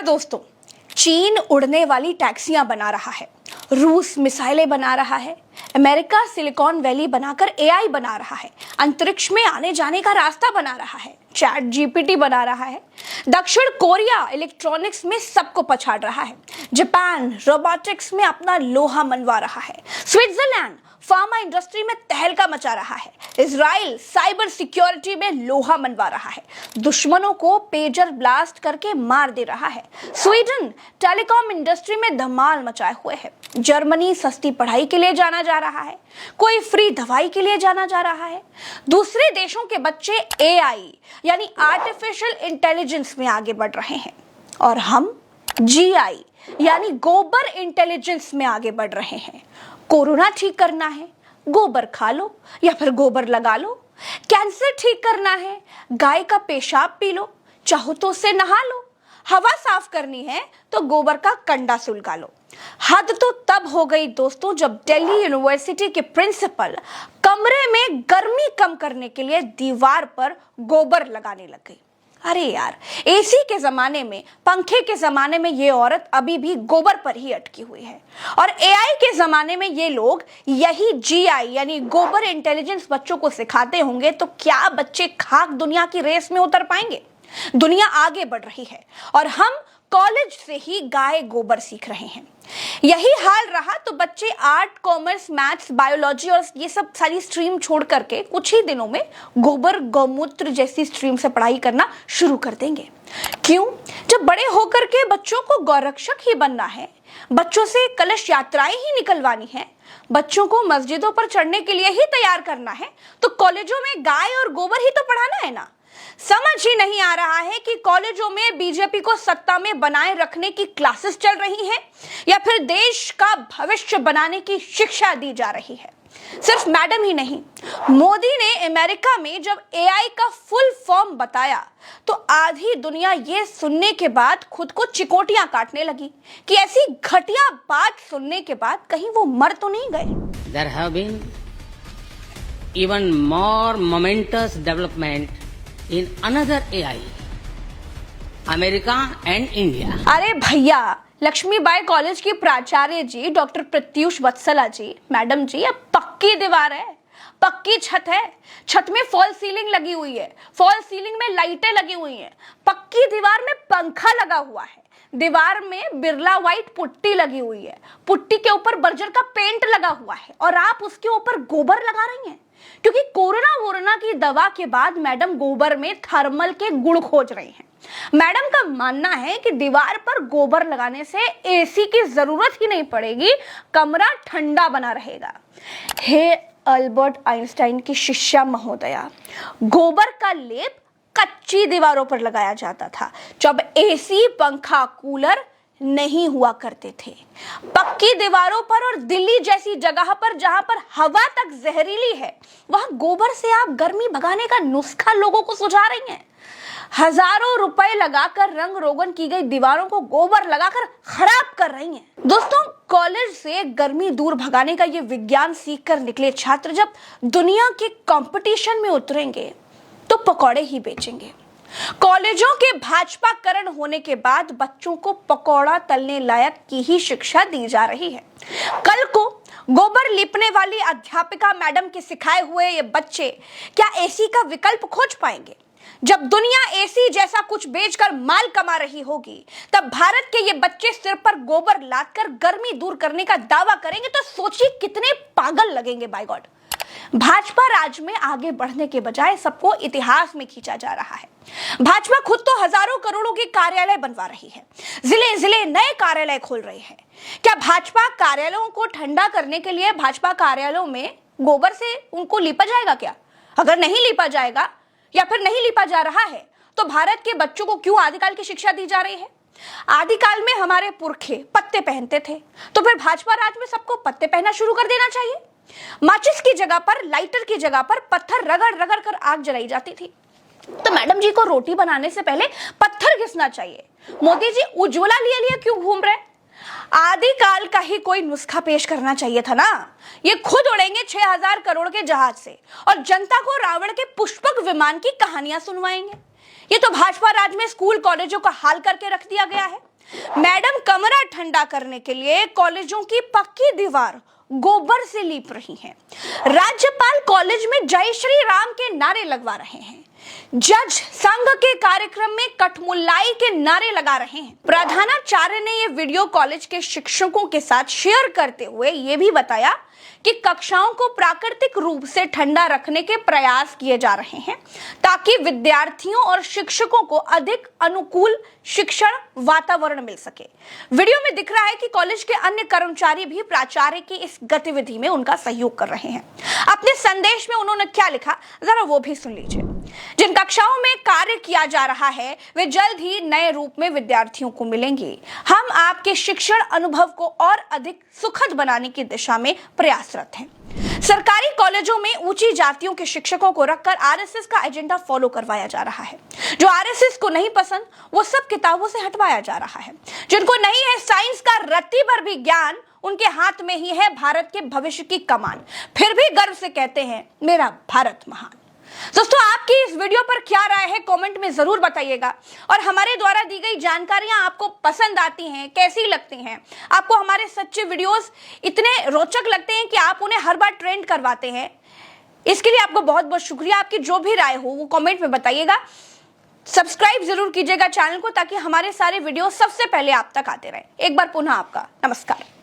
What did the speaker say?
नमस्कार दोस्तों। चीन उड़ने वाली टैक्सियां बना रहा है, रूस मिसाइलें बना रहा है, अमेरिका सिलिकॉन वैली बनाकर एआई बना रहा है, अंतरिक्ष में आने जाने का रास्ता बना रहा है, चैट जीपीटी बना रहा है, दक्षिण कोरिया इलेक्ट्रॉनिक्स में सबको पछाड़ रहा है, जापान रोबोटिक्स में अपना लोहा मनवा रहा है, स्विट्जरलैंड फार्मा इंडस्ट्री में तहलका मचा रहा है, इजराइल साइबर सिक्योरिटी में लोहा मनवा रहा है, दुश्मनों को पेजर ब्लास्ट करके मार दे रहा है, स्वीडन टेलीकॉम इंडस्ट्री में धमाल मचाए हुए है, जर्मनी सस्ती पढ़ाई के लिए जाना जा रहा है, कोई फ्री दवाई के लिए जाना जा रहा है, दूसरे देशों के बच्चे एआई यानी आर्टिफिशियल इंटेलिजेंस में आगे बढ़ रहे हैं और हम जीआई यानी गोबर इंटेलिजेंस में आगे बढ़ रहे हैं। कोरोना ठीक करना है, गोबर खा लो या फिर गोबर लगा लो। कैंसर ठीक करना है, गाय का पेशाब पी लो, चाहो तो उससे नहा लो। हवा साफ करनी है तो गोबर का कंडा सुलगा लो। हद तो तब हो गई दोस्तों जब दिल्ली यूनिवर्सिटी के प्रिंसिपल कमरे में गर्मी कम करने के लिए दीवार पर गोबर लगाने लग गई। अरे यार, एसी के जमाने में, पंखे के जमाने में ये औरत अभी भी गोबर पर ही अटकी हुई है और एआई के जमाने में ये लोग यही जीआई यानी गोबर इंटेलिजेंस बच्चों को सिखाते होंगे तो क्या बच्चे खाक दुनिया की रेस में उतर पाएंगे? दुनिया आगे बढ़ रही है और हम कॉलेज से ही गाय गोबर सीख रहे हैं। यही हाल रहा तो बच्चे आर्ट, कॉमर्स, मैथ्स, बायोलॉजी और ये सब सारी स्ट्रीम छोड़ करके कुछ ही दिनों में गोबर, गौमूत्र जैसी स्ट्रीम से पढ़ाई करना शुरू कर देंगे। क्यों? जब बड़े होकर के बच्चों को गौरक्षक ही बनना है, बच्चों से कलश यात्राएं ही निकलवानी है, बच्चों को मस्जिदों पर चढ़ने के लिए ही तैयार करना है, तो कॉलेजों में गाय और गोबर ही तो पढ़ाना है ना। समझ ही नहीं आ रहा है कि कॉलेजों में बीजेपी को सत्ता में बनाए रखने की क्लासेस चल रही हैं या फिर देश का भविष्य बनाने की शिक्षा दी जा रही है। सिर्फ मैडम ही नहीं, मोदी ने अमेरिका में जब एआई का फुल फॉर्म बताया तो आधी दुनिया ये सुनने के बाद खुद को चिकोटियां काटने लगी कि ऐसी घटिया बात सुनने के बाद कहीं वो मर तो नहीं गए। There have been even more momentous development in another AI, America and India. अरे भैया, लक्ष्मीबाई कॉलेज की प्राचार्य जी डॉक्टर प्रत्यूष वत्सला जी, मैडम जी, अब पक्की दीवार है, पक्की छत है, छत में फॉल सीलिंग लगी हुई है, फॉल सीलिंग में लाइटें लगी हुई हैं, पक्की दीवार में पंखा लगा हुआ है, दीवार में बिरला व्हाइट पुट्टी लगी हुई है, पुट्टी के ऊपर बर्जर का पेंट लगा हुआ है और आप उसके ऊपर गोबर लगा रही हैं क्योंकि कोरोना की दवा के बाद मैडम गोबर में थर्मल के गुण खोज रही हैं। मैडम का मानना है कि दीवार पर गोबर लगाने से एसी की जरूरत ही नहीं पड़ेगी, कमरा ठंडा बना रहेगा। हे अल्बर्ट आइंस्टाइन की शिष्या महोदया, गोबर का लेप कच्ची दीवारों पर लगाया जाता था जब एसी, पंखा, कूलर नहीं हुआ करते थे। पक्की दीवारों पर और दिल्ली जैसी जगह पर जहां पर हवा तक जहरीली है, वहां गोबर से आप गर्मी भगाने का नुस्खा लोगों को सुझा रही हैं। हजारों रुपए लगाकर रंग रोगन की गई दीवारों को गोबर लगाकर खराब कर रही हैं। दोस्तों, कॉलेज से गर्मी दूर भगाने का ये विज्ञान सीखकर निकले छात्र जब दुनिया के कंपटीशन में उतरेंगे तो पकौड़े ही बेचेंगे। कॉलेजों के भाजपाकरण होने के बाद बच्चों को पकौड़ा तलने लायक की ही शिक्षा दी जा रही है। कल को गोबर लिपने वाली अध्यापिका मैडम के सिखाए हुए ये बच्चे क्या एसी का विकल्प खोज पाएंगे? जब दुनिया एसी जैसा कुछ बेचकर माल कमा रही होगी, तब भारत के ये बच्चे सिर पर गोबर लादकर गर्मी दूर करने का दावा करेंगे तो सोचिए कितने पागल लगेंगे। बाय गॉड, भाजपा राज में आगे बढ़ने के बजाय सबको इतिहास में खींचा जा रहा है। भाजपा खुद तो हजारों करोड़ों के कार्यालय बनवा रही है, जिले जिले नए कार्यालय खोल रही है। क्या भाजपा कार्यालयों को ठंडा करने के लिए भाजपा कार्यालयों में गोबर से उनको लिपा जाएगा क्या? अगर नहीं लिपा जाएगा या फिर नहीं लिपा जा रहा है तो भारत के बच्चों को क्यों आदिकाल की शिक्षा दी जा रही है? आदिकाल में हमारे पुरखे पत्ते पहनते थे, तो फिर भाजपा राज में सबको पत्ते पहनना शुरू कर देना चाहिए। माचिस की जगह पर, लाइटर की जगह पर पत्थर रगड़ रगड़ कर आग जलाई जाती थी, तो मैडम जी को रोटी बनाने से पहले पत्थर घिसना चाहिए। मोदी जी उज्ज्वला लिए लिए क्यों घूम रहे? आदिकाल का ही कोई नुस्खा पेश करना चाहिए था ना। ये खुद उड़ेंगे 6000 करोड़ के जहाज से और जनता को रावण के पुष्पक विमान की कहानियां सुनवाएंगे। ये तो भाजपा राज में स्कूल कॉलेजों का हाल करके रख दिया गया है। मैडम कमरा ठंडा करने के लिए कॉलेजों की पक्की दीवार गोबर से लीप रही हैं। राज्यपाल कॉलेज में जय श्री राम के नारे लगवा रहे हैं। जज संघ के कार्यक्रम में कठमुल्लाई के नारे लगा रहे हैं। प्रधानाचार्य ने यह वीडियो कॉलेज के शिक्षकों के साथ शेयर करते हुए यह भी बताया कि कक्षाओं को प्राकृतिक रूप से ठंडा रखने के प्रयास किए जा रहे हैं ताकि विद्यार्थियों और शिक्षकों को अधिक अनुकूल शिक्षण वातावरण मिल सके। वीडियो में दिख रहा है कि कॉलेज के अन्य कर्मचारी भी प्राचार्य की इस गतिविधि में उनका सहयोग कर रहे हैं। अपने संदेश में उन्होंने क्या लिखा, जरा वो भी सुन लीजिए। जिन कक्षाओं में कार्य किया जा रहा है वे जल्द ही नए रूप में विद्यार्थियों को मिलेंगे। हम आपके शिक्षण अनुभव को और अधिक सुखद बनाने की दिशा में प्रयासरत हैं। सरकारी कॉलेजों में ऊंची जातियों के शिक्षकों को रखकर आरएसएस का एजेंडा फॉलो करवाया जा रहा है। जो आरएसएस को नहीं पसंद वो सब किताबों से हटवाया जा रहा है। जिनको नहीं है साइंस का रत्ती भर भी ज्ञान, उनके हाथ में ही है भारत के भविष्य की कमान, फिर भी गर्व से कहते हैं मेरा भारत महान। दोस्तों, आपकी इस वीडियो पर क्या राय है कमेंट में जरूर बताइएगा। और हमारे द्वारा दी गई जानकारियां आपको पसंद आती हैं, कैसी लगती हैं? आपको हमारे सच्चे वीडियोस इतने रोचक लगते हैं कि आप उन्हें हर बार ट्रेंड करवाते हैं। इसके लिए आपको बहुत बहुत शुक्रिया। आपकी जो भी राय हो वो कमेंट में बताइएगा। सब्सक्राइब जरूर कीजिएगा चैनल को ताकि हमारे सारे वीडियो सबसे पहले आप तक आते रहे। एक बार पुनः आपका नमस्कार।